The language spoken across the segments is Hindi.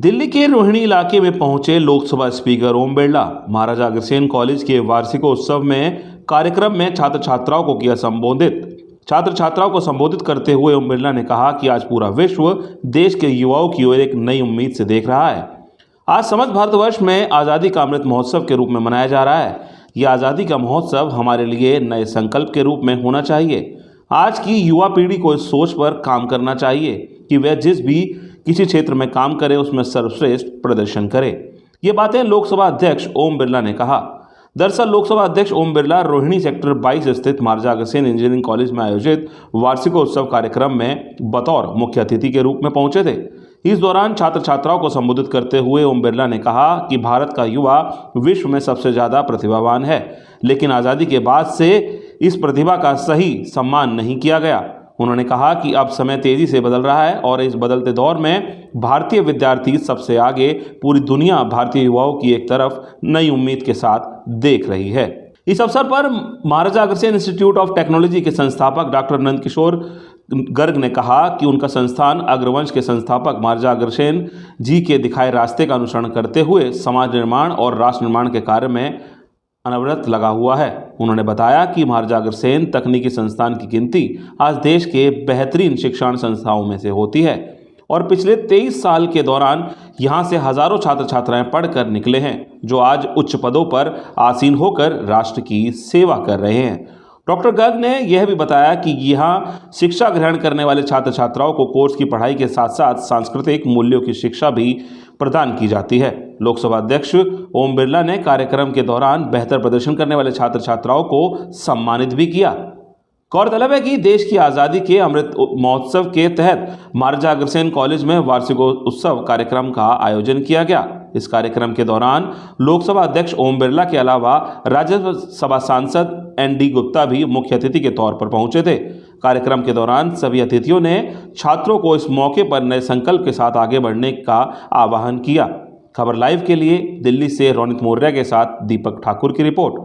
दिल्ली के रोहिणी इलाके में पहुंचे लोकसभा स्पीकर ओम बिरला। महाराजा अग्रसेन कॉलेज के वार्षिकोत्सव में कार्यक्रम में छात्र छात्राओं को किया संबोधित। छात्र छात्राओं को संबोधित करते हुए ओम बिरला ने कहा कि आज पूरा विश्व देश के युवाओं की ओर एक नई उम्मीद से देख रहा है। आज समस्त भारतवर्ष में आज़ादी का अमृत महोत्सव के रूप में मनाया जा रहा है। यह आज़ादी का महोत्सव हमारे लिए नए संकल्प के रूप में होना चाहिए। आज की युवा पीढ़ी को इस सोच पर काम करना चाहिए कि वह जिस भी किसी क्षेत्र में काम करे उसमें सर्वश्रेष्ठ प्रदर्शन करे। ये बातें लोकसभा अध्यक्ष ओम बिरला ने कहा। दरअसल लोकसभा अध्यक्ष ओम बिरला रोहिणी सेक्टर 22 स्थित महाराजा अग्रसेन इंजीनियरिंग कॉलेज में आयोजित वार्षिकोत्सव कार्यक्रम में बतौर मुख्य अतिथि के रूप में पहुंचे थे। इस दौरान छात्र छात्राओं को संबोधित करते हुए ओम बिरला ने कहा कि भारत का युवा विश्व में सबसे ज़्यादा प्रतिभावान है, लेकिन आज़ादी के बाद से इस प्रतिभा का सही सम्मान नहीं किया गया। उन्होंने कहा कि अब समय तेजी से बदल रहा है और इस बदलते दौर में भारतीय विद्यार्थी सबसे आगे, पूरी दुनिया भारतीय युवाओं की एक तरफ नई उम्मीद के साथ देख रही है। इस अवसर पर Maharaja Agrasen institute of technology के संस्थापक डॉक्टर नंदकिशोर गर्ग ने कहा कि उनका संस्थान अग्रवंश के संस्थापक महाराजा अग्रसेन जी के दिखाए रास्ते का अनुसरण करते हुए समाज निर्माण और राष्ट्र निर्माण के कार्य में अनवरत लगा हुआ है। उन्होंने बताया कि महाराजा अग्रसेन तकनीकी संस्थान की गिनती आज देश के बेहतरीन शिक्षण संस्थाओं में से होती है और पिछले 23 साल के दौरान यहां से हजारों छात्र छात्राएं पढ़कर निकले हैं, जो आज उच्च पदों पर आसीन होकर राष्ट्र की सेवा कर रहे हैं। डॉक्टर गर्ग ने यह भी बताया कि यहाँ शिक्षा ग्रहण करने वाले छात्र छात्राओं को कोर्स की पढ़ाई के साथ साथ सांस्कृतिक मूल्यों की शिक्षा भी प्रदान की जाती है। लोकसभा अध्यक्ष ओम बिरला ने कार्यक्रम के दौरान बेहतर प्रदर्शन करने वाले छात्र छात्राओं को सम्मानित भी किया। गौरतलब है कि देश की आज़ादी के अमृत महोत्सव के तहत महाराजा अग्रसेन कॉलेज में वार्षिकोत्सव कार्यक्रम का आयोजन किया गया। इस कार्यक्रम के दौरान लोकसभा अध्यक्ष ओम बिरला के अलावा राज्यसभा सांसद ND गुप्ता भी मुख्य अतिथि के तौर पर पहुंचे थे। कार्यक्रम के दौरान सभी अतिथियों ने छात्रों को इस मौके पर नए संकल्प के साथ आगे बढ़ने का आह्वान किया। खबर लाइव के लिए दिल्ली से रोनित मौर्य के साथ दीपक ठाकुर की रिपोर्ट।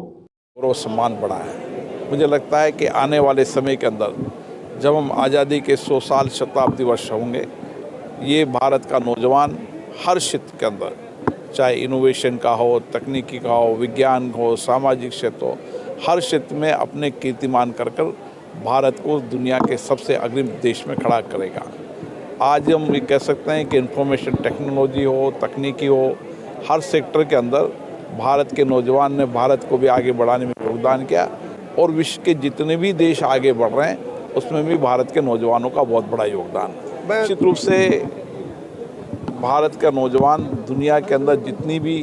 और सम्मान बढ़ा है। मुझे लगता है कि आने वाले समय के अंदर जब हम आज़ादी के 100 साल शताब्दी वर्ष होंगे, ये भारत का नौजवान हर क्षेत्र के अंदर, चाहे इनोवेशन का हो, तकनीकी का हो, विज्ञान हो, सामाजिक क्षेत्र हो, हर क्षेत्र में अपने कीर्तिमान कर भारत को दुनिया के सबसे अग्रिम देश में खड़ा करेगा। आज हम ये कह सकते हैं कि इंफॉर्मेशन टेक्नोलॉजी हो, तकनीकी हो, हर सेक्टर के अंदर भारत के नौजवान ने भारत को भी आगे बढ़ाने में योगदान किया और विश्व के जितने भी देश आगे बढ़ रहे हैं उसमें भी भारत के नौजवानों का बहुत बड़ा योगदान है। निश्चित रूप से भारत का नौजवान दुनिया के अंदर जितनी भी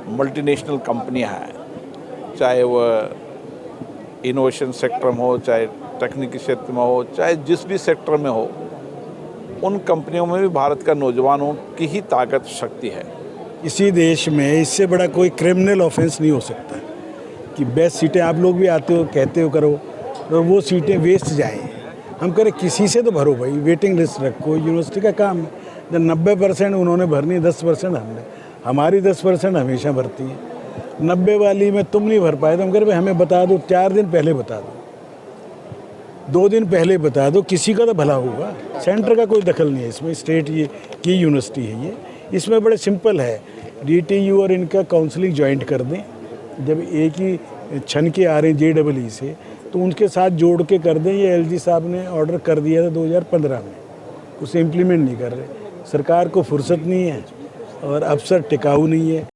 मल्टीनेशनल कंपनियां हैं, चाहे वह इनोवेशन सेक्टर में हो, चाहे तकनीकी क्षेत्र में हो, चाहे जिस भी सेक्टर में हो, उन कंपनियों में भी भारत का नौजवानों की ही ताकत शक्ति है। इसी देश में इससे बड़ा कोई क्रिमिनल ऑफेंस नहीं हो सकता कि बेस्ट सीटें आप लोग भी आते हो, कहते हो करो, और वो सीटें वेस्ट जाएँ। हम करें किसी से तो भरो भाई, वेटिंग लिस्ट रखो, यूनिवर्सिटी का काम है। जब 90% उन्होंने भरनी, 10% हमने, हमारी 10% हमेशा भरती है। 90 वाली में तुम नहीं भर पाए तो हम कह रहे भाई हमें बता दो, 4 दिन पहले बता दो, 2 दिन पहले बता दो, किसी का तो भला होगा। सेंटर का कोई दखल नहीं है इसमें, स्टेट ये की यूनिवर्सिटी है ये। इसमें बड़े सिंपल है, DTU और इनका काउंसलिंग ज्वाइंट कर दें। जब एक ही छन के आ रहे हैं JEE से, तो उनके साथ जोड़ के कर दें। ये LG साहब ने ऑर्डर कर दिया था 2015 में, उसे इम्प्लीमेंट नहीं कर रहे। सरकार को फुर्सत नहीं है और अफसर टिकाऊ नहीं है।